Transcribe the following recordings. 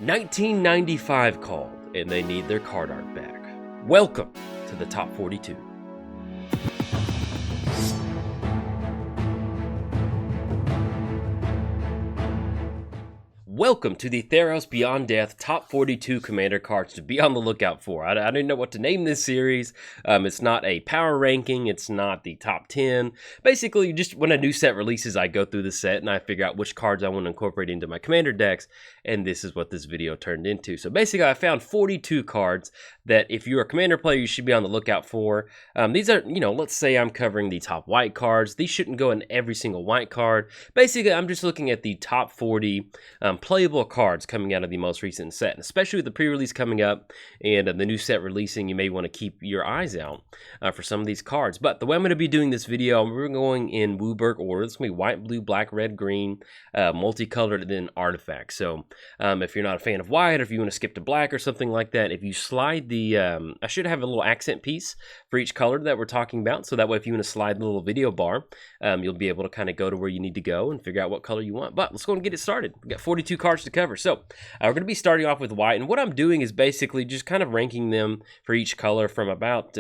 1995 called, and they need their card art back. Welcome to the Top 42. Welcome to the Theros Beyond Death Top 42 Commander cards to be on the lookout for. I didn't know what to name this series. It's not a power ranking. It's not the top 10. Basically, just when a new set releases, I go through the set and I figure out which cards I want to incorporate into my Commander decks. And this is what this video turned into. So basically, I found 42 cards that if you're a Commander player, you should be on the lookout for. These are, let's say I'm covering the top white cards. These shouldn't go in every single white card. Basically, I'm just looking at the top 40 playable cards coming out of the most recent set, and especially with the pre-release coming up and the new set releasing, you may want to keep your eyes out for some of these cards. But the way I'm going to be doing this video, we're going in Wooburg order. It's going to be white, blue, black, red, green, multicolored, and then artifacts. So if you're not a fan of white, or if you want to skip to black or something like that, if you slide the, I should have a little accent piece for each color that we're talking about, so that way if you want to slide the little video bar, you'll be able to kind of go to where you need to go and figure out what color you want. But let's go and get it started. We've got 42 cards to cover. So we're going to be starting off with white, and what I'm doing is basically just kind of ranking them for each color from about,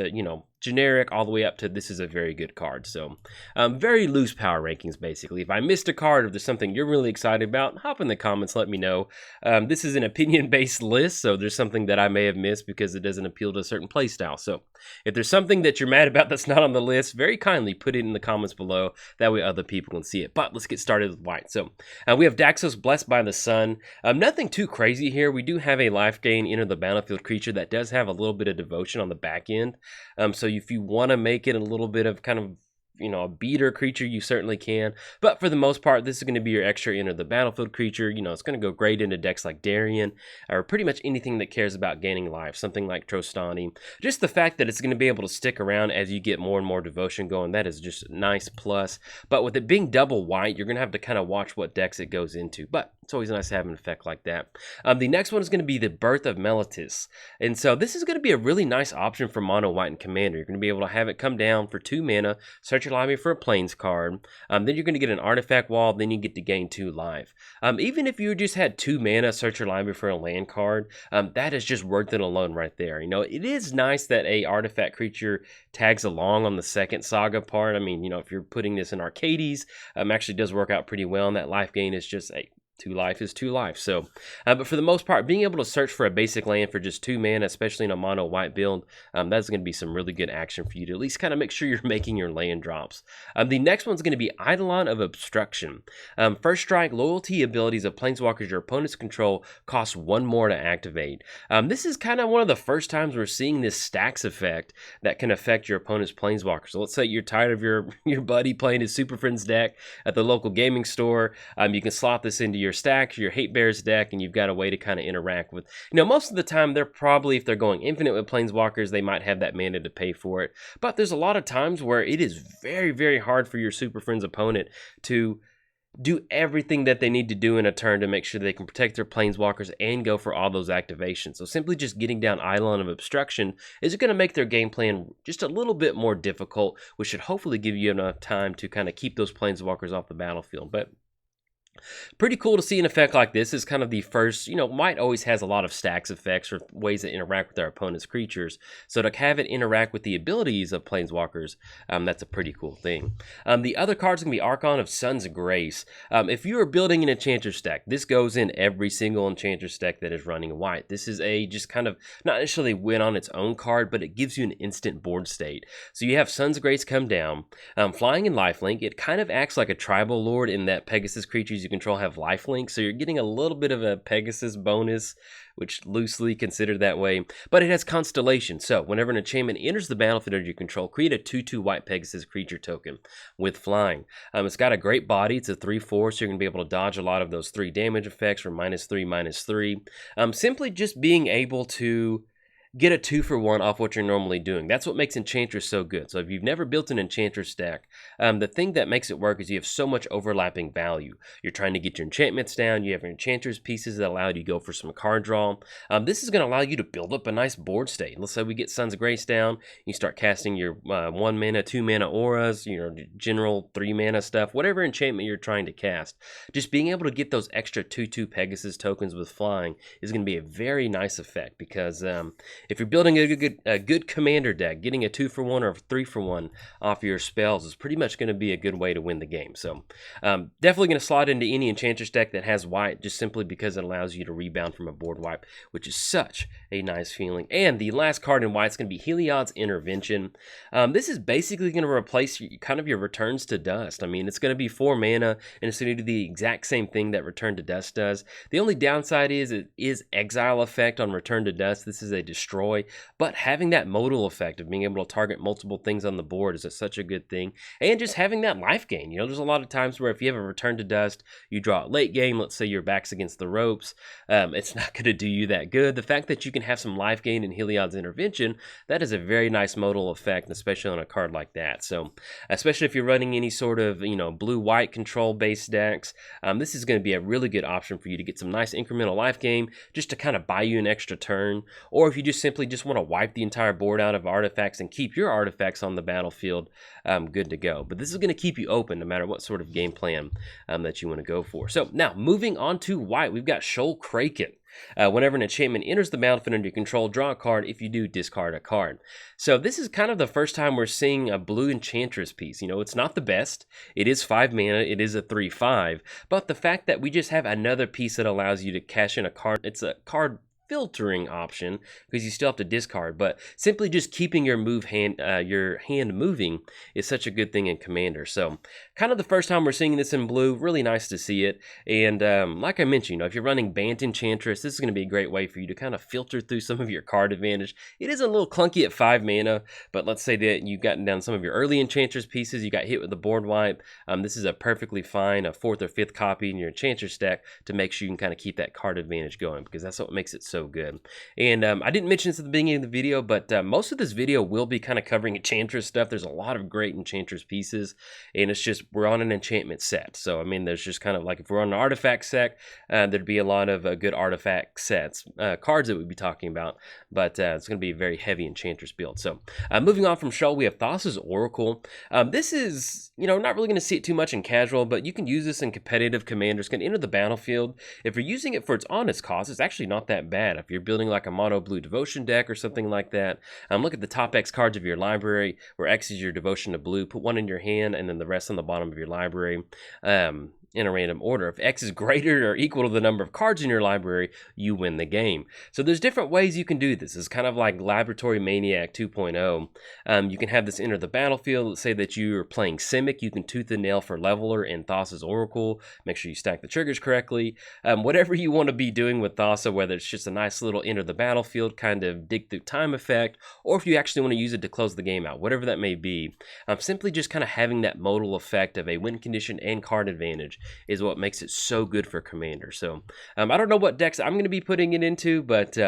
generic all the way up to this is a very good card. So very loose power rankings, basically. If I missed a card, if there's something you're really excited about, hop in the comments, let me know. This is an opinion-based list, so there's something that I may have missed because it doesn't appeal to a certain playstyle. So if there's something that you're mad about that's not on the list, very kindly put it in the comments below. That way other people can see it. But let's get started with white. So we have Daxos Blessed by the Sun. Nothing too crazy here. We do have a life gain enter the battlefield creature that does have a little bit of devotion on the back end. So if you want to make it a little bit of kind of, a beater creature, you certainly can. But for the most part, this is going to be your extra enter the battlefield creature. It's going to go great into decks like Darien, or pretty much anything that cares about gaining life, something like Trostani. Just the fact that it's going to be able to stick around as you get more and more devotion going, that is just a nice plus. But with it being double white, you're going to have to kind of watch what decks it goes into. But it's always nice to have an effect like that. The next one is going to be the Birth of Meletis. And so this is going to be a really nice option for mono white and commander. You're going to be able to have it come down for 2 mana, search your library for a plains card. Then you're going to get an artifact wall, then you get to gain 2 life. Even if you just had 2 mana, search your library for a land card, that is just worth it alone right there. It is nice that a artifact creature tags along on the second saga part. I mean, if you're putting this in Arcades, actually does work out pretty well, and that life gain is just a 2 life is 2 life. So, but for the most part, being able to search for a basic land for just 2 mana, especially in a mono white build, that's going to be some really good action for you to at least kind of make sure you're making your land drops. The next one's going to be Eidolon of Obstruction. First strike, loyalty abilities of planeswalkers your opponents control cost 1 more to activate. This is kind of one of the first times we're seeing this stacks effect that can affect your opponent's planeswalkers. So let's say you're tired of your buddy playing his Super Friends deck at the local gaming store. You can slot this into your stack, your Hate Bears deck, and you've got a way to kind of interact with, most of the time they're probably, if they're going infinite with planeswalkers, they might have that mana to pay for it. But there's a lot of times where it is very, very hard for your Super Friends opponent to do everything that they need to do in a turn to make sure they can protect their planeswalkers and go for all those activations. So simply just getting down Eidolon of Obstruction is going to make their game plan just a little bit more difficult, which should hopefully give you enough time to kind of keep those planeswalkers off the battlefield. But pretty cool to see an effect like this. Is kind of the first, white always has a lot of stacks effects or ways that interact with their opponent's creatures. So to have it interact with the abilities of planeswalkers, that's a pretty cool thing. The other card's going to be Archon of Sun's Grace. If you are building an Enchantress deck, this goes in every single Enchantress deck that is running white. This is a just kind of, not necessarily win on its own card, but it gives you an instant board state. So you have Sun's Grace come down, flying in lifelink. It kind of acts like a tribal lord in that Pegasus creatures you control have lifelink, so you're getting a little bit of a Pegasus bonus, which loosely considered that way, but it has Constellation. So whenever an enchantment enters the battlefield under your control, create a 2/2 white Pegasus creature token with flying. It's got a great body. It's a 3/4, so you're going to be able to dodge a lot of those 3 damage effects from -3/-3. Simply just being able to get a 2-for-1 off what you're normally doing. That's what makes Enchantress so good. So if you've never built an Enchantress deck, the thing that makes it work is you have so much overlapping value. You're trying to get your enchantments down, you have your Enchantress pieces that allow you to go for some card draw. This is going to allow you to build up a nice board state. Let's say we get Sons of Grace down, you start casting your 1 mana, 2 mana auras, general 3 mana stuff, whatever enchantment you're trying to cast. Just being able to get those extra 2/2 Pegasus tokens with flying is going to be a very nice effect, because if you're building a good commander deck, getting a 2-for-1 or a 3-for-1 off your spells is pretty much going to be a good way to win the game. So definitely going to slot into any Enchantress deck that has white, just simply because it allows you to rebound from a board wipe, which is such a nice feeling. And the last card in white is going to be Heliod's Intervention. This is basically going to replace kind of your Returns to Dust. I mean, it's going to be 4 mana, and it's going to do the exact same thing that Return to Dust does. The only downside is it is Exile effect on Return to Dust. This is a destroy, but having that modal effect of being able to target multiple things on the board is such a good thing. And just having that life gain. There's a lot of times where if you have a Return to Dust, you draw it late game, let's say your back's against the ropes, it's not going to do you that good. The fact that you can have some life gain in Heliod's Intervention, that is a very nice modal effect, especially on a card like that. So especially if you're running any sort of blue-white control based decks, this is going to be a really good option for you to get some nice incremental life gain, just to kind of buy you an extra turn. Or if you just simply just want to wipe the entire board out of artifacts and keep your artifacts on the battlefield good to go. But this is going to keep you open no matter what sort of game plan that you want to go for. So now moving on to white, we've got Shoal Kraken. Whenever an enchantment enters the battlefield under your control, draw a card. If you do, discard a card. So this is kind of the first time we're seeing a blue Enchantress piece. It's not the best. It is 5 mana. It is a 3/5. But the fact that we just have another piece that allows you to cash in a card, it's a card filtering option, because you still have to discard, but simply just keeping your hand moving is such a good thing in Commander. So kind of the first time we're seeing this in blue, really nice to see it. And like I mentioned, if you're running Bant Enchantress, this is going to be a great way for you to kind of filter through some of your card advantage. It is a little clunky at 5 mana, but let's say that you've gotten down some of your early Enchantress pieces, you got hit with the board wipe. This is a perfectly fine 4th or 5th copy in your Enchantress deck to make sure you can kind of keep that card advantage going, because that's what makes it so good. And I didn't mention this at the beginning of the video, but most of this video will be kind of covering Enchantress stuff. There's a lot of great Enchantress pieces, and it's just we're on an enchantment set. So I mean, there's just kind of like if we're on an artifact set, there'd be a lot of good artifact sets, cards that we'd be talking about, but it's going to be a very heavy Enchantress build. So moving on from Shoal, we have Thassa's Oracle. This is, not really going to see it too much in casual, but you can use this in competitive. Commanders can enter the battlefield. If you're using it for its honest cost, it's actually not that bad. If you're building like a mono blue devotion deck or something like that, look at the top X cards of your library, where X is your devotion to blue. Put 1 in your hand and then the rest on the bottom of your library. In a random order. If X is greater or equal to the number of cards in your library, you win the game. So there's different ways you can do this. It's kind of like Laboratory Maniac 2.0. You can have this enter the battlefield. Let's say that you're playing Simic. You can Tooth and Nail for Leveler and Thassa's Oracle. Make sure you stack the triggers correctly. Whatever you want to be doing with Thassa, whether it's just a nice little enter the battlefield kind of dig through time effect, or if you actually want to use it to close the game out, whatever that may be, simply just kind of having that modal effect of a win condition and card advantage is what makes it so good for Commander. So I don't know what decks I'm going to be putting it into, but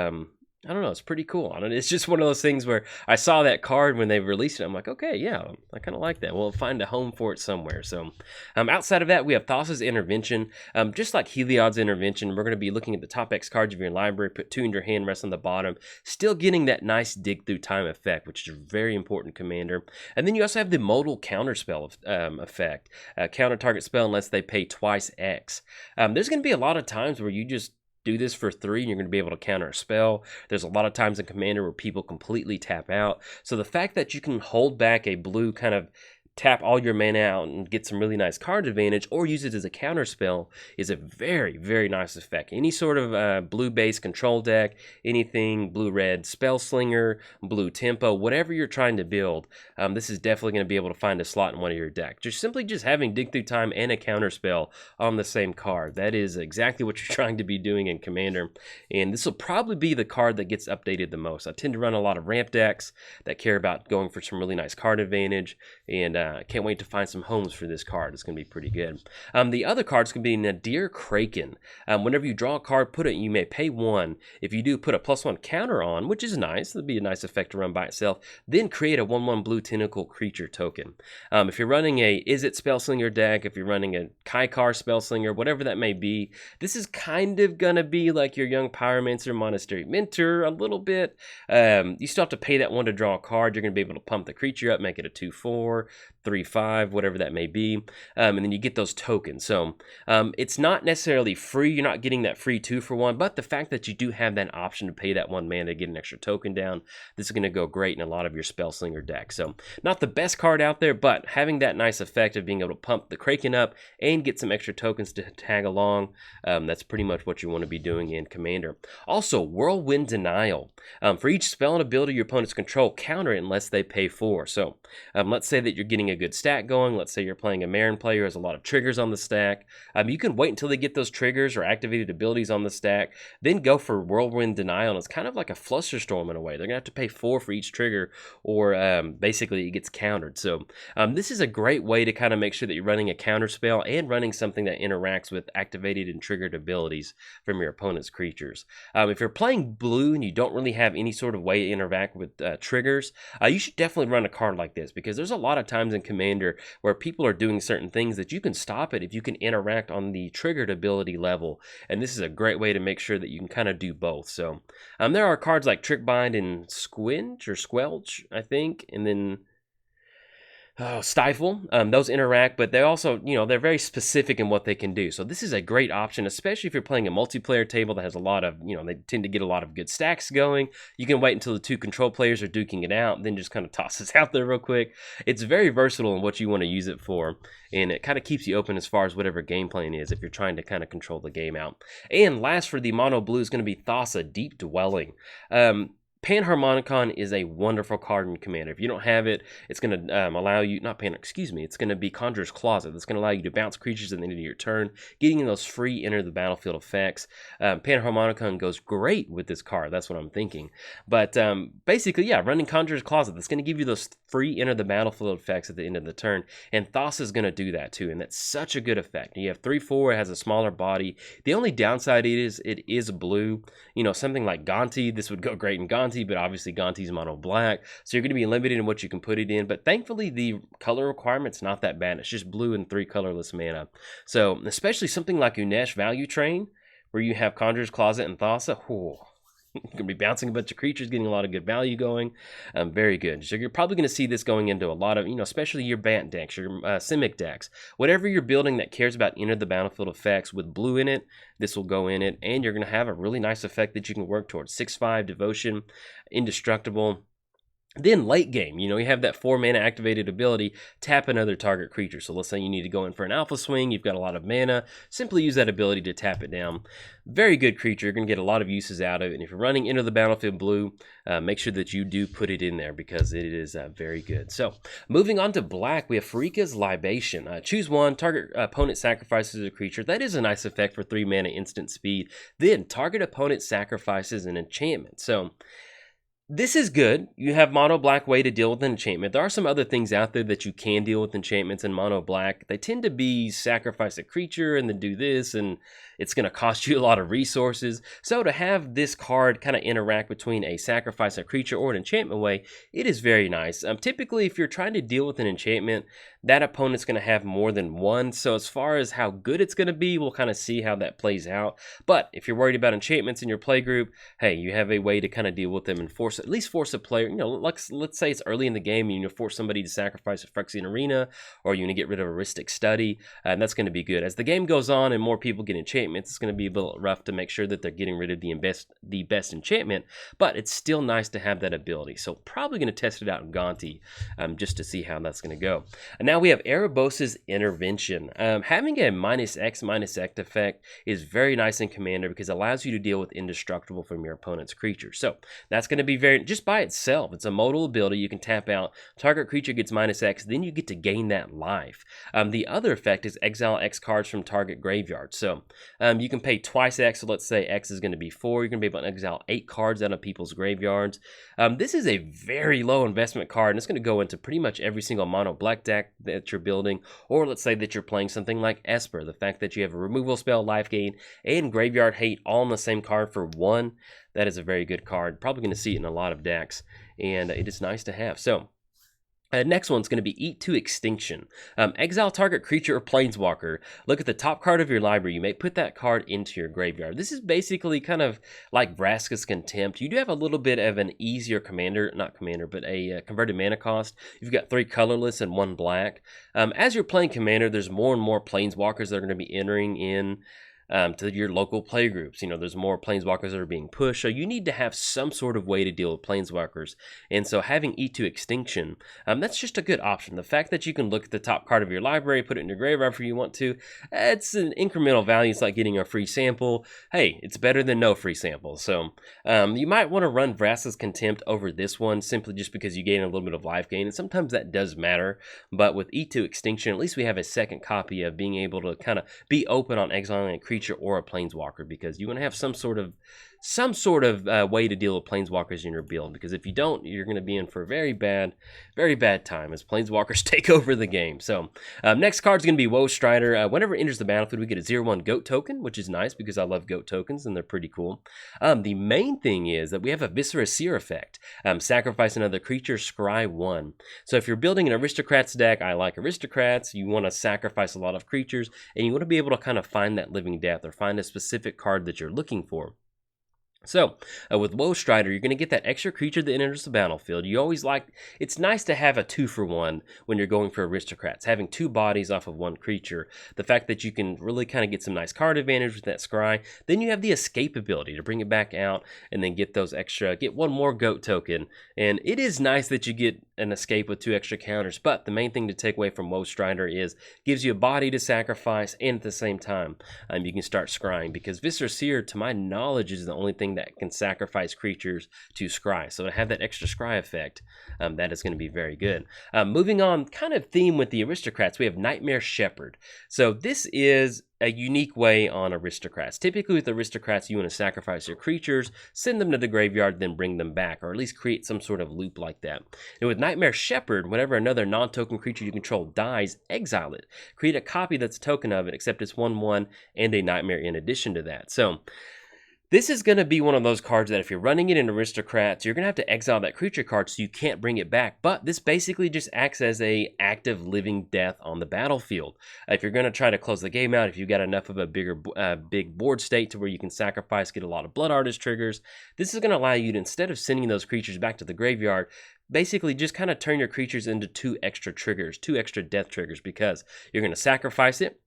I don't know, it's pretty cool. It's just one of those things where I saw that card when they released it. I'm like, okay, yeah, I kind of like that. We'll find a home for it somewhere. So outside of that, we have Thassa's Intervention. Just like Heliod's Intervention, we're going to be looking at the top X cards of your library, put 2 in your hand, rest on the bottom, still getting that nice dig through time effect, which is a very important Commander. And then you also have the modal counterspell effect. Counter target spell unless they pay twice X. There's going to be a lot of times where you just do this for 3 and you're going to be able to counter a spell. There's a lot of times in Commander where people completely tap out. So the fact that you can hold back a blue kind of tap all your mana out and get some really nice card advantage, or use it as a counter spell, is a very, very nice effect. Any sort of blue-based control deck, anything blue-red spell slinger, blue tempo, whatever you're trying to build, this is definitely going to be able to find a slot in one of your decks. Just simply having dig through time and a counter spell on the same card. That is exactly what you're trying to be doing in Commander, and this will probably be the card that gets updated the most. I tend to run a lot of ramp decks that care about going for some really nice card advantage, and can't wait to find some homes for this card. It's going to be pretty good. The other cards can be Nadir Kraken. Whenever you draw a card, you may pay 1. If you do, put a +1 counter on, which is nice. It'll be a nice effect to run by itself. Then create a 1/1 blue tentacle creature token. If you're running a Izzet Spellslinger deck, if you're running a Kaikar Spellslinger, whatever that may be, this is kind of going to be like your Young Pyromancer Monastery Mentor a little bit. You still have to pay that 1 to draw a card. You're going to be able to pump the creature up, make it a 2/4, 3/5, whatever that may be. And then you get those tokens. So it's not necessarily free. You're not getting that free 2-for-1, but the fact that you do have that option to pay that 1 mana to get an extra token down, this is going to go great in a lot of your Spellslinger decks. So not the best card out there, but having that nice effect of being able to pump the Kraken up and get some extra tokens to tag along, that's pretty much what you want to be doing in Commander. Also, Whirlwind Denial. For each spell and ability your opponents control, counter it unless they pay 4. So let's say that you're getting a good stack going. Let's say you're playing a Marin player who has a lot of triggers on the stack. You can wait until they get those triggers or activated abilities on the stack, then go for Whirlwind Denial, and it's kind of like a Flusterstorm in a way. They're going to have to pay 4 for each trigger, or basically it gets countered. So this is a great way to kind of make sure that you're running a counter spell and running something that interacts with activated and triggered abilities from your opponent's creatures. If you're playing blue and you don't really have any sort of way to interact with triggers, you should definitely run a card like this, because there's a lot of times in Commander where people are doing certain things that you can stop it if you can interact on the triggered ability level, and this is a great way to make sure that you can kind of do both. So there are cards like Trickbind and Squelch, I think, and then Stifle. Those interact, but they also, they're very specific in what they can do. So this is a great option, especially if you're playing a multiplayer table that has a lot of, they tend to get a lot of good stacks going. You can wait until the 2 control players are duking it out, then just kind of toss this out there real quick. It's very versatile in what you want to use it for, and it kind of keeps you open as far as whatever game plan is if you're trying to kind of control the game out. And last for the mono blue is going to be Thassa, Deep Dwelling. Panharmonicon is a wonderful card in Commander. If you don't have it, it's going to allow you, it's going to be Conjurer's Closet. That's going to allow you to bounce creatures at the end of your turn, getting those free enter the battlefield effects. Panharmonicon goes great with this card. That's what I'm thinking. But basically, yeah, running Conjurer's Closet, that's going to give you those free enter the battlefield effects at the end of the turn. And Thassa is going to do that too, and that's such a good effect. You have 3/4, it has a smaller body. The only downside is it is blue. Something like Gonti, this would go great in Gonti, but obviously Gonti's mono black, so you're going to be limited in what you can put it in. But thankfully the color requirement's not that bad. It's just blue and 3 colorless mana. So especially something like Unesh Value Train, where you have Conjurer's Closet and Thassa, you're going to be bouncing a bunch of creatures, getting a lot of good value going. Very good. So you're probably going to see this going into a lot of, especially your Bant decks, your Simic decks. Whatever you're building that cares about enter the battlefield effects with blue in it, this will go in it, and you're going to have a really nice effect that you can work towards. 6/5 Devotion, Indestructible. Then late game, you have that 4 mana activated ability, tap another target creature. So let's say you need to go in for an alpha swing, you've got a lot of mana, simply use that ability to tap it down. Very good creature, you're going to get a lot of uses out of it. And if you're running into the battlefield blue, make sure that you do put it in there, because it is very good. So moving on to black, we have Pharika's Libation. Choose 1, target opponent sacrifices a creature. That is a nice effect for 3 mana instant speed. Then target opponent sacrifices an enchantment. So this is good. You have mono black way to deal with an enchantment. There are some other things out there that you can deal with enchantments in mono black. They tend to be sacrifice a creature and then do this, and it's going to cost you a lot of resources. So to have this card kind of interact between a sacrifice a creature or an enchantment way, it is very nice. Typically, if you're trying to deal with an enchantment, that opponent's going to have more than one. So as far as how good it's going to be, we'll kind of see how that plays out. But if you're worried about enchantments in your play group, hey, you have a way to kind of deal with them and at least force a player, let's say it's early in the game and you force somebody to sacrifice a Phyrexian Arena, or you want to get rid of a Ristic Study, and that's going to be good. As the game goes on and more people get enchantments, it's going to be a little rough to make sure that they're getting rid of the best enchantment, but it's still nice to have that ability. So probably going to test it out in Gonti just to see how that's going to go. And now we have Erebos' Intervention. Having a -X effect is very nice in Commander because it allows you to deal with indestructible from your opponent's creature. So that's going to be just by itself, it's a modal ability. You can tap out, target creature gets -X, then you get to gain that life. The other effect is exile X cards from target graveyard. So You can pay twice X, so let's say X is going to be 4. You're going to be able to exile 8 cards out of people's graveyards. This is a very low investment card, and it's going to go into pretty much every single mono black deck that you're building, or let's say that you're playing something like Esper. The fact that you have a removal spell, life gain, and graveyard hate all in the same card for 1, that is a very good card. Probably going to see it in a lot of decks, and it is nice to have. So, next one's going to be Eat to Extinction. Exile target creature or planeswalker. Look at the top card of your library. You may put that card into your graveyard. This is basically kind of like Vraska's Contempt. You do have a little bit of an easier but a converted mana cost. You've got 3 colorless and 1 black. As you're playing Commander, there's more and more planeswalkers that are going to be entering in to your local playgroups. You know, there's more planeswalkers that are being pushed, so you need to have some sort of way to deal with planeswalkers. And so having Eat to Extinction, that's just a good option. The fact that you can look at the top card of your library, put it in your graveyard if you want to, it's an incremental value. It's like getting a free sample. Hey, it's better than no free sample. So you might want to run Vraska's Contempt over this one, simply just because you gain a little bit of life gain, and sometimes that does matter. But with Eat to Extinction, at least we have a second copy of being able to kind of be open on exiling a creature or a planeswalker, because you want to have some sort of way to deal with planeswalkers in your build, because if you don't, you're going to be in for a very bad time as planeswalkers take over the game. So next card is going to be Woe Strider. Whenever it enters the battlefield, we get a 0/1 goat token, which is nice because I love goat tokens and they're pretty cool. The main thing is that we have a Viscera Seer effect. Sacrifice another creature, scry 1. So if you're building an aristocrats deck, I like aristocrats, you want to sacrifice a lot of creatures, and you want to be able to kind of find that living death or find a specific card that you're looking for. So, with Woe Strider, you're going to get that extra creature that enters the battlefield. You always it's nice to have a 2-for-1 when you're going for aristocrats, having 2 bodies off of 1 creature. The fact that you can really kind of get some nice card advantage with that scry. Then you have the escape ability to bring it back out and then get 1 more goat token. And it is nice that you get an escape with 2 extra counters, but the main thing to take away from Woe Strider is gives you a body to sacrifice, and at the same time, you can start scrying, because Viscera Seer, to my knowledge, is the only thing that can sacrifice creatures to scry. So to have that extra scry effect, that is going to be very good. Moving on, kind of theme with the aristocrats, we have Nightmare Shepherd. So this is a unique way on aristocrats. Typically with aristocrats, you want to sacrifice your creatures, send them to the graveyard, then bring them back, or at least create some sort of loop like that. And with Nightmare Shepherd, whenever another non-token creature you control dies, exile it. Create a copy that's a token of it, except it's 1/1 and a nightmare in addition to that. So this is going to be one of those cards that if you're running it in Aristocrats, you're going to have to exile that creature card so you can't bring it back. But this basically just acts as a active living death on the battlefield. If you're going to try to close the game out, if you've got enough of a big board state to where you can sacrifice, get a lot of Blood Artist triggers, this is going to allow you to, instead of sending those creatures back to the graveyard, basically just kind of turn your creatures into 2 extra triggers, 2 extra death triggers, because you're going to sacrifice it.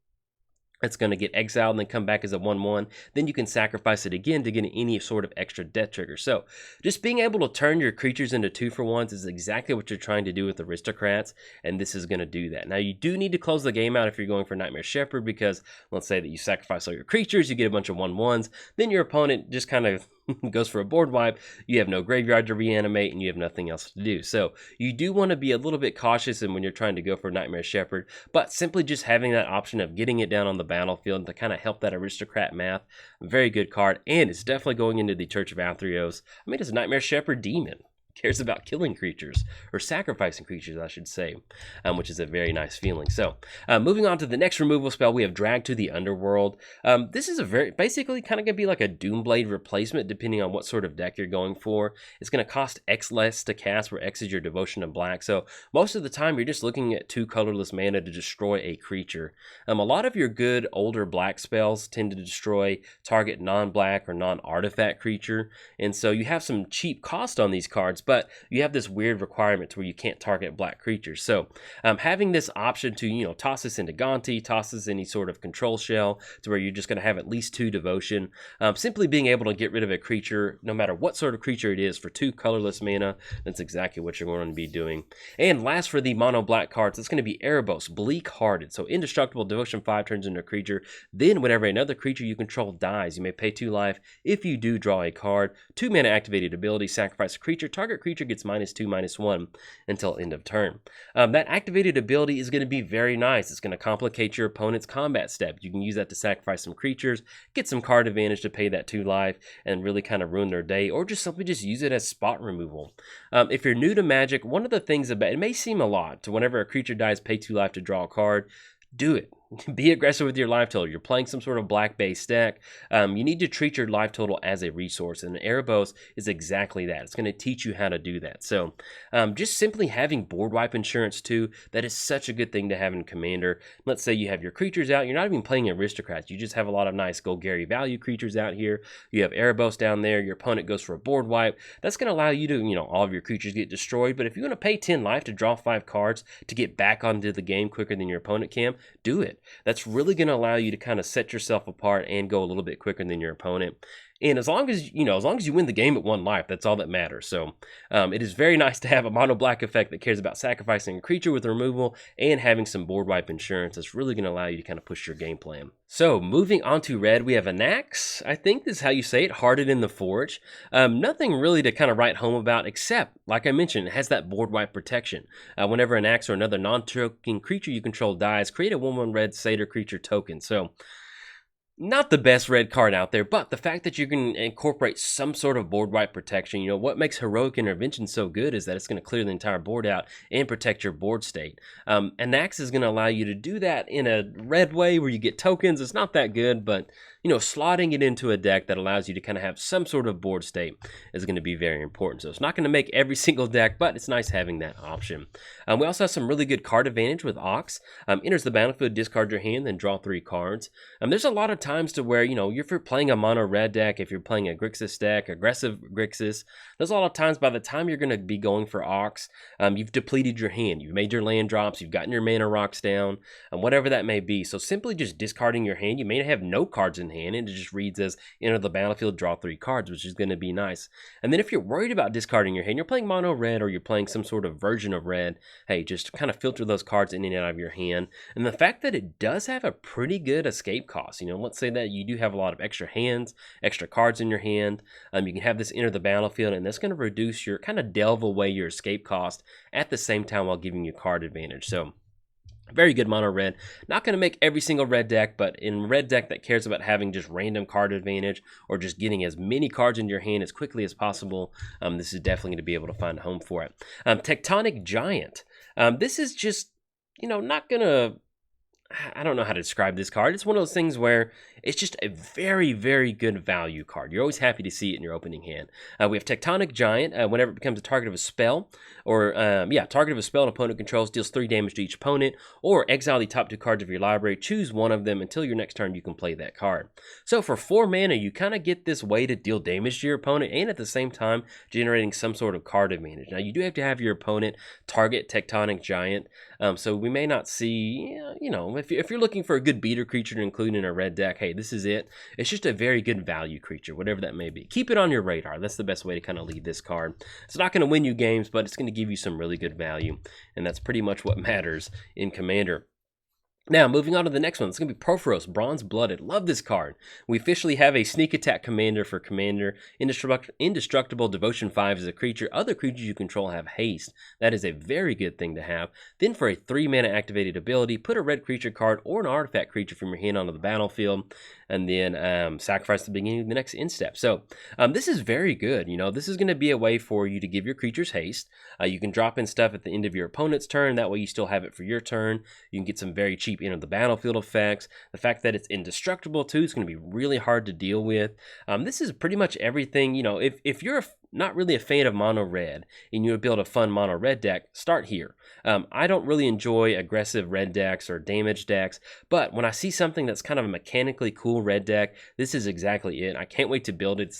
It's going to get exiled and then come back as a 1/1. Then you can sacrifice it again to get any sort of extra death trigger. So just being able to turn your creatures into 2-for-1s is exactly what you're trying to do with aristocrats, and this is going to do that. Now you do need to close the game out if you're going for Nightmare Shepherd, because let's say that you sacrifice all your creatures, you get a bunch of 1/1s, then your opponent just kind of goes for a board wipe, you have no graveyard to reanimate, and you have nothing else to do. So you do want to be a little bit cautious when you're trying to go for Nightmare Shepherd, but simply just having that option of getting it down on the battlefield to kind of help that aristocrat math, very good card, and it's definitely going into the Church of Athreos. I mean, it's a Nightmare Shepherd demon. Cares about killing creatures, or sacrificing creatures, I should say, which is a very nice feeling. So, moving on to the next removal spell, we have Drag to the Underworld. This is basically kind of going to be like a Doomblade replacement, depending on what sort of deck you're going for. It's going to cost X less to cast, where X is your devotion to black. So, most of the time, you're just looking at 2 colorless mana to destroy a creature. A lot of your good older black spells tend to destroy target non-black or non-artifact creature, and so you have some cheap cost on these cards, but you have this weird requirement to where you can't target black creatures. So having this option to, toss this into Gonti, toss this any sort of control shell to where you're just going to have at least 2 devotion. Simply being able to get rid of a creature, no matter what sort of creature it is, for 2 colorless mana, that's exactly what you're going to be doing. And last for the mono black cards, it's going to be Erebos, Bleak Hearted. So indestructible, devotion 5 turns into a creature. Then whenever another creature you control dies, you may pay 2 life. If you do draw a card, 2 mana activated ability, sacrifice a creature, target target creature gets -2/-1 until end of turn. That activated ability is going to be very nice. It's going to complicate your opponent's combat step. You can use that to sacrifice some creatures, get some card advantage to pay that 2 life, and really kind of ruin their day, or just simply just use it as spot removal. If you're new to Magic, one of the things about it may seem a lot to whenever a creature dies, pay 2 life to draw a card. Do it. Be aggressive with your life total. You're playing some sort of black base deck. You need to treat your life total as a resource, and Erebos is exactly that. It's going to teach you how to do that. So just simply having board wipe insurance too, that is such a good thing to have in Commander. Let's say you have your creatures out. You're not even playing aristocrats. You just have a lot of nice Golgari value creatures out here. You have Erebos down there. Your opponent goes for a board wipe. That's going to allow you to, all of your creatures get destroyed. But if you're going to pay 10 life to draw 5 cards to get back onto the game quicker than your opponent can, do it. That's really going to allow you to kind of set yourself apart and go a little bit quicker than your opponent. And as long as you win the game at 1 life, that's all that matters. So it is very nice to have a mono black effect that cares about sacrificing a creature with removal and having some board wipe insurance. That's really going to allow you to kind of push your game plan. So moving on to red, we have NYX. I think this is how you say it, Hearted in the Forge. Nothing really to kind of write home about, except, like I mentioned, it has that board wipe protection. Whenever an NYX or another non-token creature you control dies, create a 1/1 red Satyr creature token. So not the best red card out there, but the fact that you can incorporate some sort of board wipe protection, what makes Heroic Intervention so good is that it's going to clear the entire board out and protect your board state. And NYX is going to allow you to do that in a red way where you get tokens. It's not that good, but slotting it into a deck that allows you to kind of have some sort of board state is going to be very important. So it's not going to make every single deck, but it's nice having that option. We also have some really good card advantage with Ox. Enters the battlefield, discard your hand, then draw 3 cards. There's a lot of times to where, if you're playing a mono red deck, if you're playing a Grixis deck, aggressive Grixis, there's a lot of times by the time you're going to be going for Ox, you've depleted your hand. You've made your land drops, you've gotten your mana rocks down, whatever that may be. So simply just discarding your hand, you may have no cards in hand, and it just reads as enter the battlefield, draw 3 cards, which is going to be nice. And then if you're worried about discarding your hand, you're playing mono red or you're playing some sort of version of red, hey, just kind of filter those cards in and out of your hand. And the fact that it does have a pretty good escape cost, let's say that you do have a lot of extra hands, extra cards in your hand, you can have this enter the battlefield, and that's going to reduce your kind of delve away your escape cost at the same time while giving you card advantage. So very good mono red. Not going to make every single red deck, but in red deck that cares about having just random card advantage or just getting as many cards in your hand as quickly as possible, this is definitely going to be able to find a home for it. Tectonic Giant. This is just, not going to... I don't know how to describe this card. It's one of those things where it's just a very, very good value card. You're always happy to see it in your opening hand. We have Tectonic Giant. Whenever it becomes a target of a spell, or target of a spell an opponent controls, deals 3 damage to each opponent, or exile the top 2 cards of your library. Choose one of them until your next turn you can play that card. So for 4 mana, you kind of get this way to deal damage to your opponent and at the same time generating some sort of card advantage. Now you do have to have your opponent target Tectonic Giant. So we may not see, if you're looking for a good beater creature to include in a red deck, hey, this is it. It's just a very good value creature, whatever that may be. Keep it on your radar. That's the best way to kind of lead this card. It's not going to win you games, but it's going to give you some really good value, and that's pretty much what matters in Commander. Now, moving on to the next one. It's going to be Porphyros, Bronze Blooded. Love this card. We officially have a sneak attack commander for Commander. Indestructible Devotion 5 is a creature. Other creatures you control have haste. That is a very good thing to have. Then for a 3-mana activated ability, put a red creature card or an artifact creature from your hand onto the battlefield, and then sacrifice at the beginning of the next end step. So this is very good. This is going to be a way for you to give your creatures haste. You can drop in stuff at the end of your opponent's turn. That way you still have it for your turn. You can get some very cheap enter the battlefield effects. The fact that it's indestructible too is going to be really hard to deal with. This is pretty much everything. If you're not really a fan of mono red and you would build a fun mono red deck, start here. I don't really enjoy aggressive red decks or damage decks, but when I see something that's kind of a mechanically cool red deck, this is exactly it. I can't wait to build it.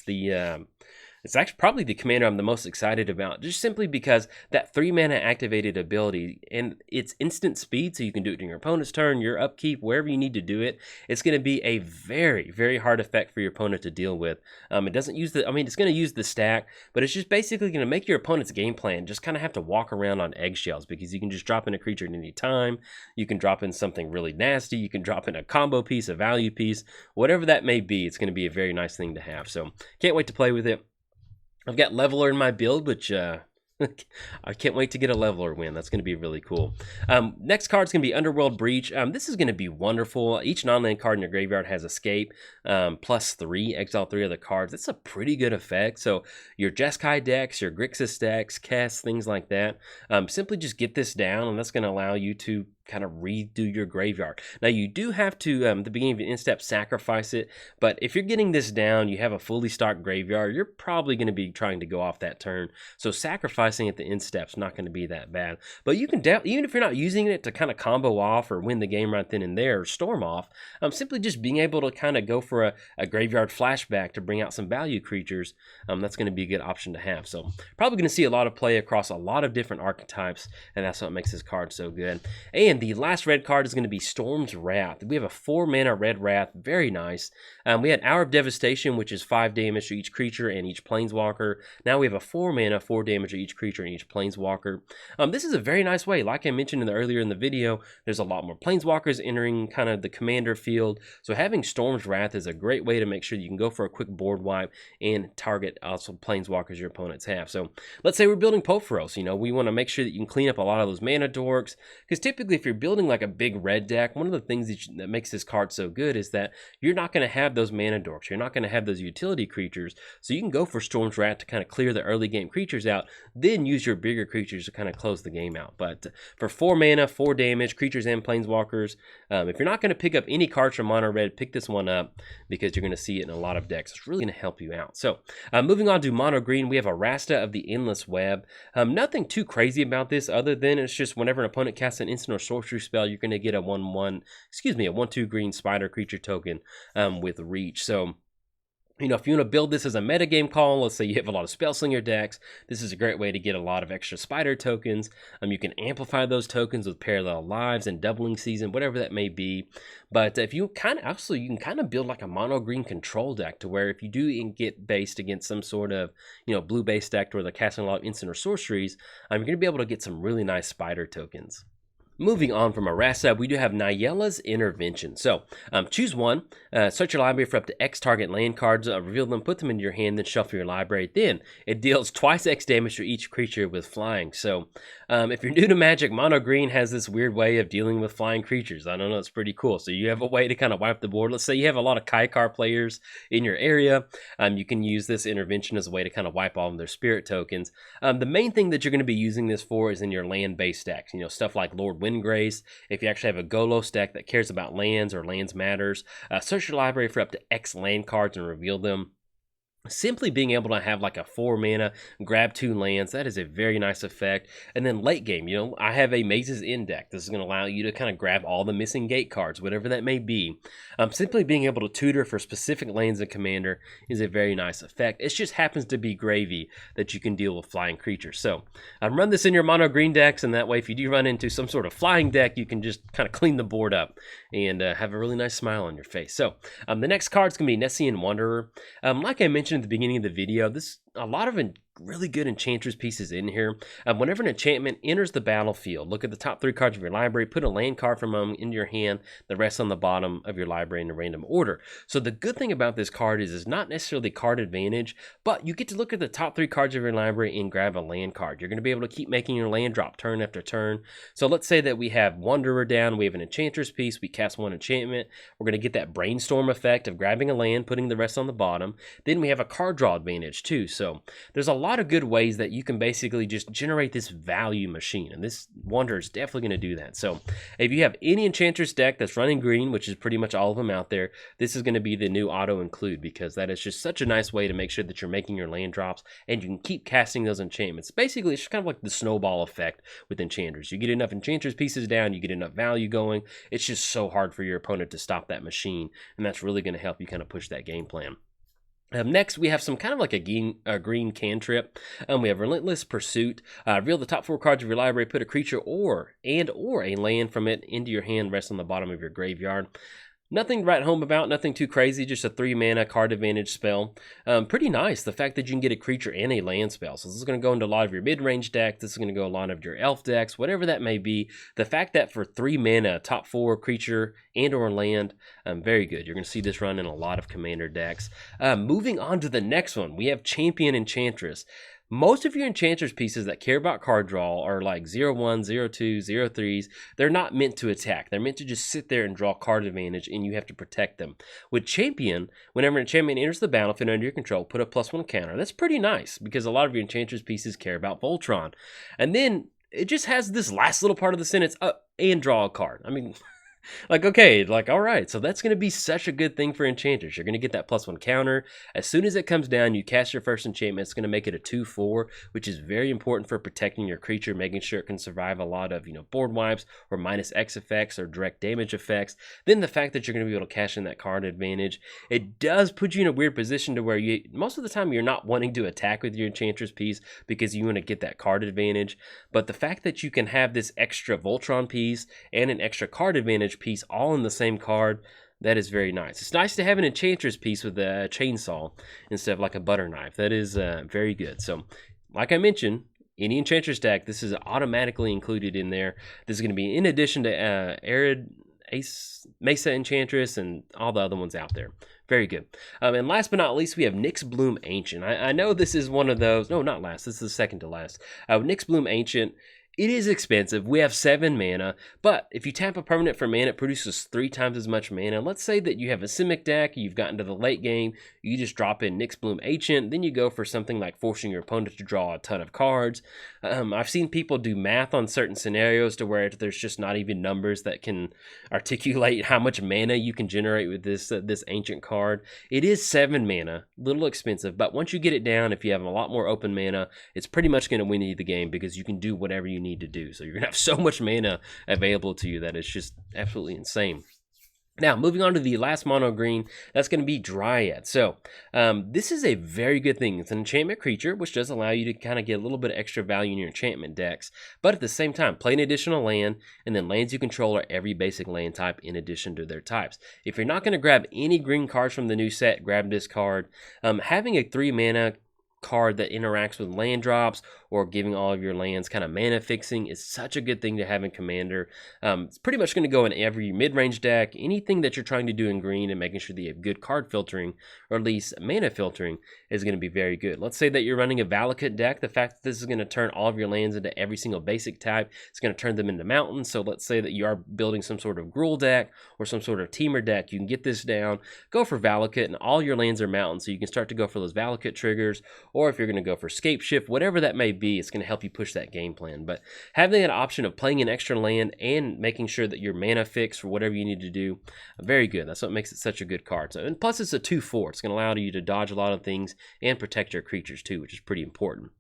It's actually probably the commander I'm the most excited about, just simply because that 3-mana activated ability, and it's instant speed, so you can do it during your opponent's turn, your upkeep, wherever you need to do it. It's going to be a very, very hard effect for your opponent to deal with. It doesn't use it's going to use the stack, but it's just basically going to make your opponent's game plan just kind of have to walk around on eggshells, because you can just drop in a creature at any time. You can drop in something really nasty. You can drop in a combo piece, a value piece, whatever that may be. It's going to be a very nice thing to have. So can't wait to play with it. I've got Leveler in my build, which I can't wait to get a Leveler win. That's going to be really cool. Next card's going to be Underworld Breach. This is going to be wonderful. Each non-land card in your graveyard has Escape, +3, exile 3 other cards. That's a pretty good effect. So your Jeskai decks, your Grixis decks, Kess, things like that, simply just get this down, and that's going to allow you to kind of redo your graveyard. Now you do have to, at the beginning of your in-step, sacrifice it, but if you're getting this down, you have a fully stocked graveyard, you're probably going to be trying to go off that turn, so sacrificing at the in-step is not going to be that bad. But you can, even if you're not using it to kind of combo off or win the game right then and there, or storm off, simply just being able to kind of go for a graveyard flashback to bring out some value creatures, that's going to be a good option to have. So probably going to see a lot of play across a lot of different archetypes, and that's what makes this card so good. And the last red card is going to be Storm's Wrath. We have a 4-mana red Wrath, very nice. We had Hour of Devastation, which is 5 damage to each creature and each planeswalker. Now we have a 4-mana, 4 damage to each creature and each planeswalker. This is a very nice way. Like I mentioned earlier in the video, there's a lot more planeswalkers entering kind of the commander field. So having Storm's Wrath is a great way to make sure you can go for a quick board wipe and target also planeswalkers your opponents have. So let's say we're building Theros. We want to make sure that you can clean up a lot of those mana dorks, because typically if you're building like a big red deck, one of the things that makes this card so good is that you're not going to have those mana dorks. You're not going to have those utility creatures. So you can go for Storm's Wrath to kind of clear the early game creatures out, then use your bigger creatures to kind of close the game out. But for 4 mana, 4 damage, creatures and planeswalkers, if you're not going to pick up any cards from mono red, pick this one up, because you're going to see it in a lot of decks. It's really going to help you out. So moving on to mono green, we have a Rasta of the Endless Web. Nothing too crazy about this other than it's just whenever an opponent casts an instant or sorcery spell, you're going to get a 1/2 green spider creature token with reach. So if you want to build this as a metagame call, let's say you have a lot of Spellslinger decks, this is a great way to get a lot of extra spider tokens. You can amplify those tokens with Parallel Lives and Doubling Season, whatever that may be. But if you you can kind of build like a mono green control deck, to where if you do get based against some sort of blue based deck where they're casting a lot of instant or sorceries, you're going to be able to get some really nice spider tokens. Moving on from a Rasta, we do have Nigellas Intervention. So choose one, search your library for up to X target land cards, reveal them, put them into your hand, then shuffle your library. Then it deals twice X damage to each creature with flying. So if you're new to Magic, mono green has this weird way of dealing with flying creatures. I don't know, it's pretty cool. So you have a way to kind of wipe the board. Let's say you have a lot of Kaikar players in your area. You can use this intervention as a way to kind of wipe all of their spirit tokens. The main thing that you're going to be using this for is in your land-based decks. Stuff like Lord Windgrace. If you actually have a Golos deck that cares about lands or lands matters, search your library for up to X land cards and reveal them. Simply being able to have like a 4-mana, grab 2 lands, that is a very nice effect. And then late game, I have a Maze's End deck. This is going to allow you to kind of grab all the missing gate cards, whatever that may be. Simply being able to tutor for specific lands in Commander is a very nice effect. It just happens to be gravy that you can deal with flying creatures. So run this in your mono green decks, and that way if you do run into some sort of flying deck, you can just kind of clean the board up and have a really nice smile on your face. So the next card is going to be Nessie Wonder. Like I mentioned at the beginning of the video, a lot of really good Enchantress pieces in here. Whenever an enchantment enters the battlefield, look at the top 3 cards of your library, put a land card from them into your hand, the rest on the bottom of your library in a random order. So the good thing about this card is it's not necessarily card advantage, but you get to look at the top 3 cards of your library and grab a land card. You're going to be able to keep making your land drop turn after turn. So let's say that we have Wanderer down, we have an Enchantress piece, we cast 1 enchantment, we're going to get that brainstorm effect of grabbing a land, putting the rest on the bottom. Then we have a card draw advantage too. So there's a lot of good ways that you can basically just generate this value machine, and this Wonder is definitely going to do that. So if you have any Enchantress deck that's running green, which is pretty much all of them out there, this is going to be the new auto include, because that is just such a nice way to make sure that you're making your land drops and you can keep casting those enchantments. Basically, it's just kind of like the snowball effect with Enchantress. You get enough Enchantress pieces down, you get enough value going, it's just so hard for your opponent to stop that machine, and that's really going to help you kind of push that game plan. Next, we have some kind of like a green cantrip. We have Relentless Pursuit. Reveal the top 4 cards of your library, put a creature or a land from it into your hand, rest on the bottom of your graveyard. Nothing to write home about, nothing too crazy, just a 3 mana card advantage spell. Pretty nice, the fact that you can get a creature and a land spell. So this is going to go into a lot of your mid-range deck, this is going to go a lot of your elf decks, whatever that may be. The fact that for 3 mana, top 4 creature and or land, very good. You're going to see this run in a lot of commander decks. Moving on to the next one, we have Champion Enchantress. Most of your Enchantress pieces that care about card draw are like 0-1, 0-2, 0-3s. They're not meant to attack. They're meant to just sit there and draw card advantage, and you have to protect them. With Champion, whenever a Champion enters the battlefield under your control, put a +1 counter. That's pretty nice, because a lot of your Enchantress pieces care about Voltron. And then it just has this last little part of the sentence, and draw a card. I mean... Like, okay, like, all right, so that's going to be such a good thing for Enchantress. You're going to get that +1 counter. As soon as it comes down, you cast your first enchantment. It's going to make it a 2/4, which is very important for protecting your creature, making sure it can survive a lot of, board wipes or -X effects or direct damage effects. Then the fact that you're going to be able to cash in that card advantage, it does put you in a weird position to where you, most of the time, you're not wanting to attack with your Enchantress piece because you want to get that card advantage. But the fact that you can have this extra Voltron piece and an extra card advantage piece all in the same card, that is very nice. It's nice to have an Enchantress piece with a chainsaw instead of like a butter knife. That is very good. So like I mentioned, any Enchantress deck, this is automatically included in there. This is going to be in addition to Arid, Ace, Mesa Enchantress, and all the other ones out there. Very good. And last but not least, we have NYX Bloom Ancient. I know this is one of those, no, not last, this is the second to last. NYX Bloom Ancient, it is expensive. We have 7 mana, but if you tap a permanent for mana, it produces 3 times as much mana. Let's say that you have a Simic deck, you've gotten to the late game, you just drop in NYX Bloom Ancient, then you go for something like forcing your opponent to draw a ton of cards. I've seen people do math on certain scenarios to where there's just not even numbers that can articulate how much mana you can generate with this Ancient card. It is 7 mana, a little expensive, but once you get it down, if you have a lot more open mana, it's pretty much going to win you the game because you can do whatever you need to do. So you're gonna have so much mana available to you that it's just absolutely insane. Now, moving on to the last mono green, that's going to be Dryad. So, this is a very good thing. It's an enchantment creature, which does allow you to kind of get a little bit of extra value in your enchantment decks. But at the same time, play an additional land, and then lands you control are every basic land type in addition to their types. If you're not going to grab any green cards from the new set, grab this card. Having a 3 mana card that interacts with land drops or giving all of your lands kind of mana fixing is such a good thing to have in Commander. It's pretty much going to go in every mid-range deck. Anything that you're trying to do in green and making sure that you have good card filtering or at least mana filtering is going to be very good. Let's say that you're running a Valakut deck. The fact that this is going to turn all of your lands into every single basic type, it's going to turn them into mountains. So let's say that you are building some sort of Gruul deck or some sort of Teamer deck. You can get this down, go for Valakut, and all your lands are mountains. So you can start to go for those Valakut triggers, or if you're going to go for Scape Shift, whatever that may be, it's going to help you push that game plan. But having an option of playing an extra land and making sure that your mana fixed for whatever you need to do, very good. That's what makes it such a good card. So, and plus it's a 2/4. It's going to allow you to dodge a lot of things and protect your creatures too, which is pretty important.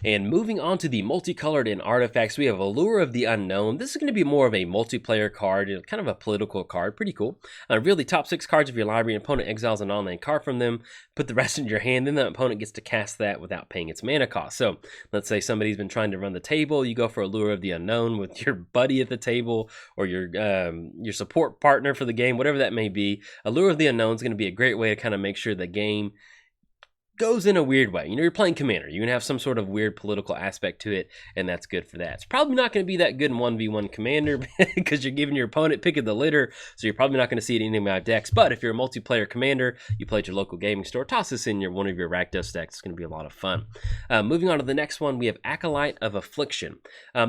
And moving on to the multicolored and artifacts, we have Allure of the Unknown. This is going to be more of a multiplayer card, kind of a political card. Pretty cool. Reveal the top 6 cards of your library. An opponent exiles an online card from them. Put the rest in your hand. Then the opponent gets to cast that without paying its mana cost. So let's say somebody's been trying to run the table. You go for Allure of the Unknown with your buddy at the table or your support partner for the game, whatever that may be. Allure of the Unknown is going to be a great way to kind of make sure the game goes in a weird way. You're playing Commander. You're going to have some sort of weird political aspect to it, and that's good for that. It's probably not going to be that good in 1v1 Commander because you're giving your opponent pick of the litter, so you're probably not going to see it in any of my decks. But if you're a multiplayer Commander, you play at your local gaming store, toss this in one of your Rakdos decks. It's going to be a lot of fun. Moving on to the next one, we have Acolyte of Affliction.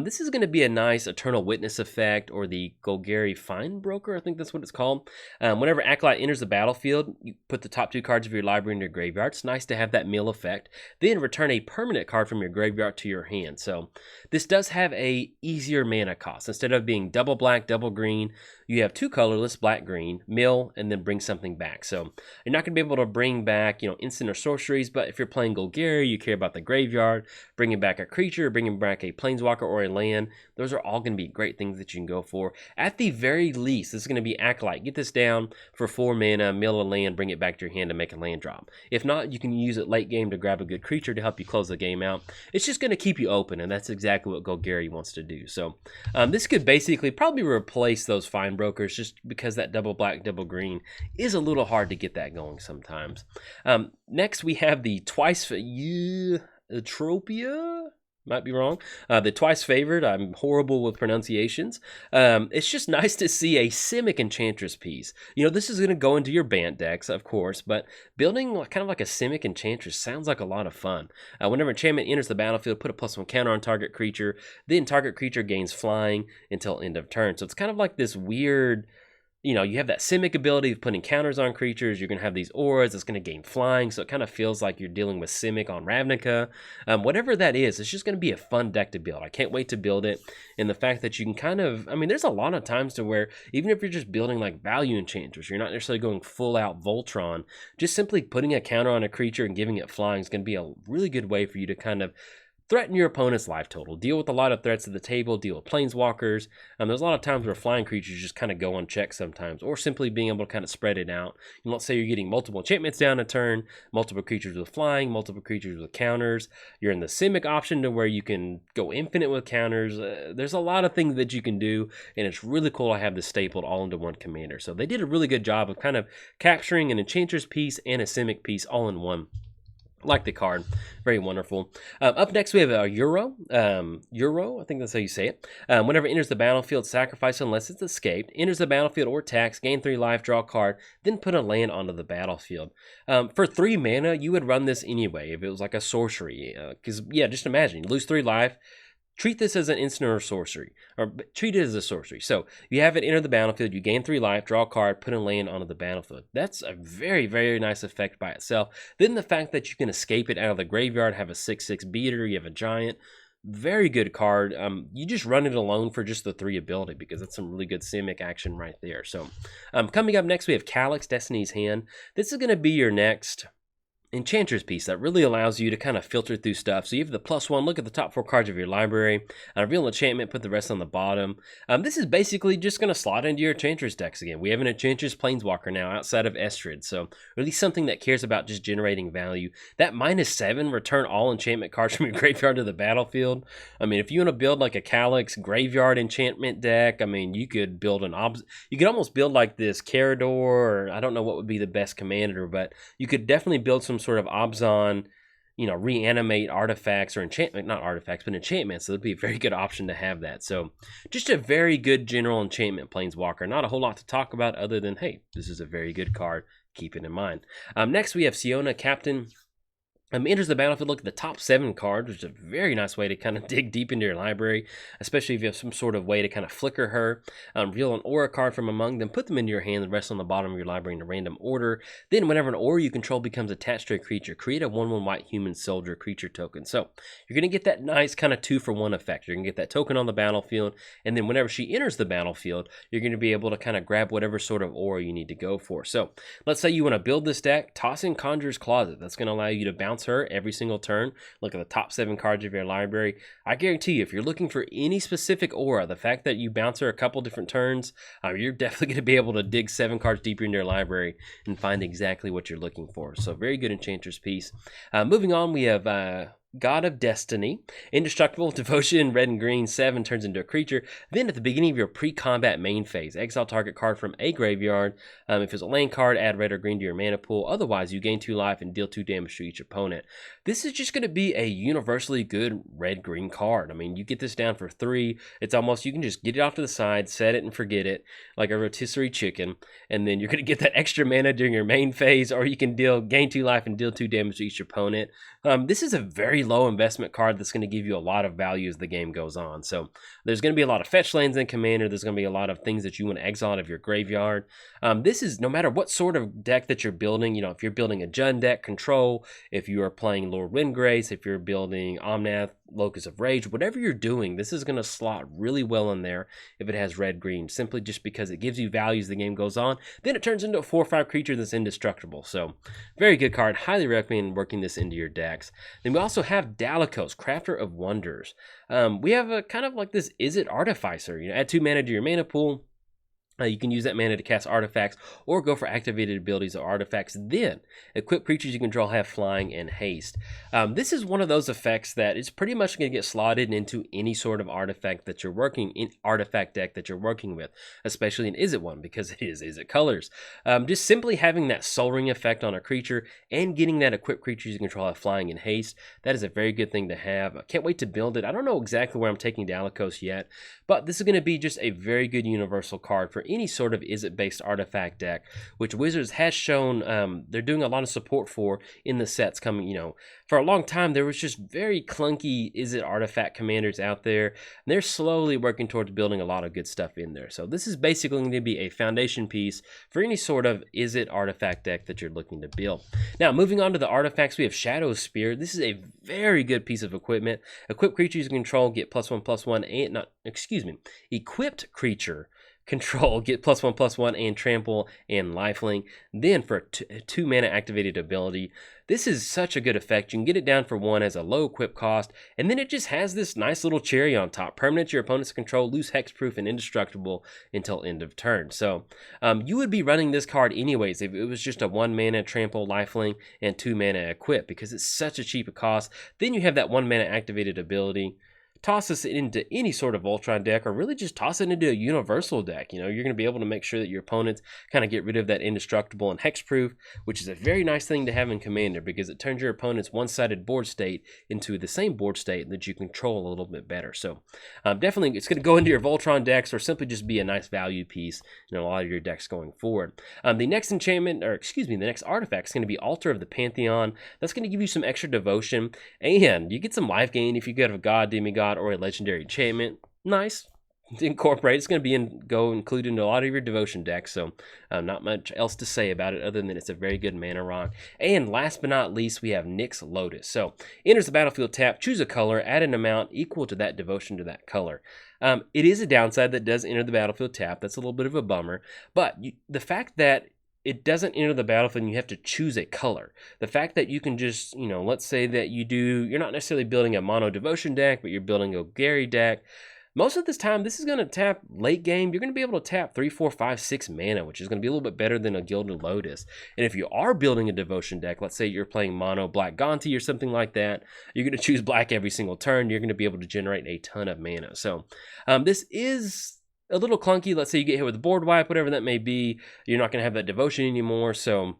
This is going to be a nice Eternal Witness effect, or the Golgari Fine Broker, I think that's what it's called. Whenever Acolyte enters the battlefield, you put the top 2 cards of your library in your graveyard. It's nice to have that mill effect, then return a permanent card from your graveyard to your hand. So this does have a easier mana cost. Instead of being double black, double green, you have 2 colorless, black, green, mill, and then bring something back. So you're not going to be able to bring back, instant or sorceries, but if you're playing Golgari, you care about the graveyard, bringing back a creature, bringing back a planeswalker or a land. Those are all going to be great things that you can go for. At the very least, this is going to be Acolyte. Get this down for 4 mana, mill a land, bring it back to your hand to make a land drop. If not, you can use use it late game to grab a good creature to help you close the game out. It's just going to keep you open, and that's exactly what Golgari wants to do. So this could basically probably replace those Fine Brokers, just because that double black, double green is a little hard to get that going sometimes. Next, we have the Atropia. Might be wrong. The twice favored. I'm horrible with pronunciations. It's just nice to see a Simic Enchantress piece. You know, this is going to go into your Bant decks, of course, but building kind of like a Simic Enchantress sounds like a lot of fun. Whenever enchantment enters the battlefield, put a +1 counter on target creature. Then target creature gains flying until end of turn. So it's kind of like this weird... You know, you have that Simic ability of putting counters on creatures. You're going to have these auras that's going to gain flying, so it kind of feels like you're dealing with Simic on Ravnica. Whatever that is, it's just going to be a fun deck to build. I can't wait to build it. And the fact that you can kind of... I mean, there's a lot of times to where, even if you're just building like value Enchantress, you're not necessarily going full out Voltron, just simply putting a counter on a creature and giving it flying is going to be a really good way for you to kind of threaten your opponent's life total. Deal with a lot of threats at the table, deal with planeswalkers. There's a lot of times where flying creatures just kind of go unchecked sometimes, or simply being able to kind of spread it out. You know, let's say you're getting multiple enchantments down a turn, multiple creatures with flying, multiple creatures with counters. You're in the Simic option to where you can go infinite with counters. There's a lot of things that you can do, and it's really cool to have this stapled all into one commander. So they did a really good job of kind of capturing an Enchantress piece and a Simic piece all in one. Like the card. Very wonderful. Up next, we have a Euro. Euro, I think that's how you say it. Whenever it enters the battlefield, sacrifice unless it's escaped. Enters the battlefield or attacks, gain 3 life, draw a card, then put a land onto the battlefield. For 3 mana, you would run this anyway if it was like a sorcery. Because, yeah, just imagine. You lose 3 life. Treat this as an instant or sorcery, or treat it as a sorcery. So you have it enter the battlefield, you gain 3 life, draw a card, put a land onto the battlefield. That's a very, very nice effect by itself. Then the fact that you can escape it out of the graveyard, have a 6/6 beater, you have a giant, very good card. You just run it alone for just the 3 ability, because that's some really good Simic action right there. So coming up next, we have Calyx, Destiny's Hand. This is going to be your next Enchantress piece that really allows you to kind of filter through stuff. So you have the +1, look at the top 4 cards of your library, reveal enchantment, put the rest on the bottom. This is basically just going to slot into your Enchantress decks again. We have an Enchantress Planeswalker now outside of Estrid, so at least something that cares about just generating value. That -7, return all enchantment cards from your graveyard to the battlefield. I mean, if you want to build like a Calyx graveyard enchantment deck, I mean, you could build you could almost build like this Carador, or I don't know what would be the best commander, but you could definitely build some sort of Obzon, you know, reanimate artifacts or enchantment, not artifacts, but enchantments. So it'd be a very good option to have that. So just a very good general enchantment Planeswalker. Not a whole lot to talk about other than, hey, this is a very good card. Keep it in mind. Next, we have Siona, Captain. Enters the battlefield, look at the top 7 cards, which is a very nice way to kind of dig deep into your library, especially if you have some sort of way to kind of flicker her. Reveal an aura card from among them, put them into your hand, the rest on the bottom of your library in a random order. Then whenever an aura you control becomes attached to a creature, create a 1/1 white human soldier creature token. So you're going to get that nice kind of 2-for-1 effect. You're going to get that token on the battlefield, and then whenever she enters the battlefield, you're going to be able to kind of grab whatever sort of aura you need to go for. So let's say you want to build this deck, toss in Conjurer's Closet. That's going to allow you to bounce her every single turn. Look at the top 7 cards of your library. I guarantee you, if you're looking for any specific aura, the fact that you bounce her a couple different turns, you're definitely going to be able to dig 7 cards deeper into your library and find exactly what you're looking for. So very good Enchantress piece. Moving on, we have God of Destiny. Indestructible, devotion, red and green, 7 turns into a creature. Then at the beginning of your pre-combat main phase, exile target card from a graveyard. If it's a land card, add red or green to your mana pool. Otherwise, you gain 2 life and deal 2 damage to each opponent. This is just going to be a universally good red-green card. I mean, you get this down for 3. It's almost, you can just get it off to the side, set it and forget it, like a rotisserie chicken. And then you're going to get that extra mana during your main phase, or you can gain 2 life and deal 2 damage to each opponent. This is a very low investment card that's going to give you a lot of value as the game goes on. So there's going to be a lot of fetch lands in Commander. There's going to be a lot of things that you want to exile out of your graveyard. This is no matter what sort of deck that you're building. You know, if you're building a Jund deck, Control, if you are playing Lord Windgrace, if you're building Omnath, Locus of Rage, whatever you're doing, this is going to slot really well in there if it has red-green, simply just because it gives you value as the game goes on. Then it turns into a 4/5 creature that's indestructible. So very good card. Highly recommend working this into your decks. Then we also have Dalekos, Crafter of Wonders. We have a kind of like this Is It Artificer. You know, add 2 mana to your mana pool. You can use that mana to cast artifacts or go for activated abilities or artifacts. Then, equip creatures you control have flying and haste. This is one of those effects that is pretty much going to get slotted into any sort of artifact that you're working in, artifact deck that you're working with, especially in Is It one, because it is It colors. Just simply having that Soul Ring effect on a creature and getting that equip creatures you control have flying and haste, that is a very good thing to have. I can't wait to build it. I don't know exactly where I'm taking Dalekos yet, but this is going to be just a very good universal card for any sort of Is It based artifact deck, which Wizards has shown they're doing a lot of support for in the sets coming. You know, for a long time there was just very clunky Is It artifact commanders out there, and they're slowly working towards building a lot of good stuff in there. So this is basically going to be a foundation piece for any sort of Is It artifact deck that you're looking to build. Now, moving on to the artifacts, we have Shadow Spear. This is a very good piece of equipment. Equipped creatures you control get +1/+1 and equipped creature control get +1/+1 and trample and lifelink. Then for a 2 mana activated ability, this is such a good effect. You can get it down for 1 as a low equip cost, and then it just has this nice little cherry on top. Permanent your opponents control, lose hexproof and indestructible until end of turn. So you would be running this card anyways if it was just a 1 mana trample lifelink and 2 mana equip, because it's such a cheap cost. Then you have that 1 mana activated ability. Toss this into any sort of Voltron deck, or really just toss it into a universal deck. You know, you're going to be able to make sure that your opponents kind of get rid of that indestructible and hexproof, which is a very nice thing to have in Commander, because it turns your opponent's one-sided board state into the same board state that you control a little bit better. So definitely it's going to go into your Voltron decks, or simply just be a nice value piece in a lot of your decks going forward. The next enchantment, or excuse me, the next artifact is going to be Altar of the Pantheon. That's going to give you some extra devotion, and you get some life gain if you get a god, demigod, or a legendary enchantment. Nice to incorporate. It's going to be included into a lot of your devotion decks, so not much else to say about it other than it's a very good mana rock. And last but not least, we have Nyx Lotus. So enters the battlefield tap, choose a color, add an amount equal to that devotion to that color. It is a downside that does enter the battlefield tap. That's a little bit of a bummer, but the fact that it doesn't enter the battlefield and you have to choose a color. The fact that you can just, you know, let's say that you're not necessarily building a mono devotion deck, but you're building a Gary deck. Most of this time, this is going to tap late game. You're going to be able to tap 3, 4, 5, 6 mana, which is going to be a little bit better than a Gilded Lotus. And if you are building a devotion deck, let's say you're playing mono Black Gonti or something like that, you're going to choose black every single turn. You're going to be able to generate a ton of mana. So this is a little clunky. Let's say you get hit with a board wipe, whatever that may be, you're not going to have that devotion anymore. So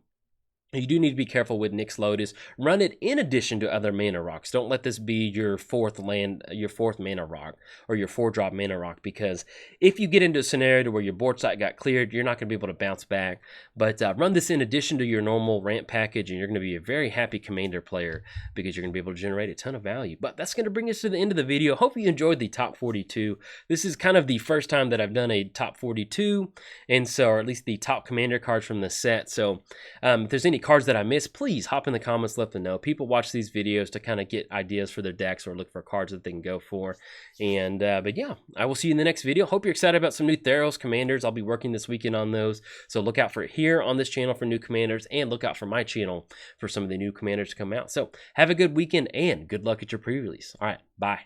you do need to be careful with Nyx Lotus. Run it in addition to other mana rocks. Don't let this be your fourth mana rock, or your 4-drop mana rock, because if you get into a scenario where your board site got cleared, you're not going to be able to bounce back. But run this in addition to your normal ramp package, and you're going to be a very happy Commander player, because you're going to be able to generate a ton of value. But that's going to bring us to the end of the video. Hope you enjoyed the top 42. This is kind of the first time that I've done a top 42, and so, or at least the top Commander cards from the set. So if there's any cards that I missed, please hop in the comments, let them know. People watch these videos to kind of get ideas for their decks or look for cards that they can go for. And but yeah, I will see you in the next video. Hope you're excited about some new Theros commanders. I'll be working this weekend on those, so look out for it here on this channel for new commanders, and look out for my channel for some of the new commanders to come out. So have a good weekend and good luck at your pre-release. All right, bye.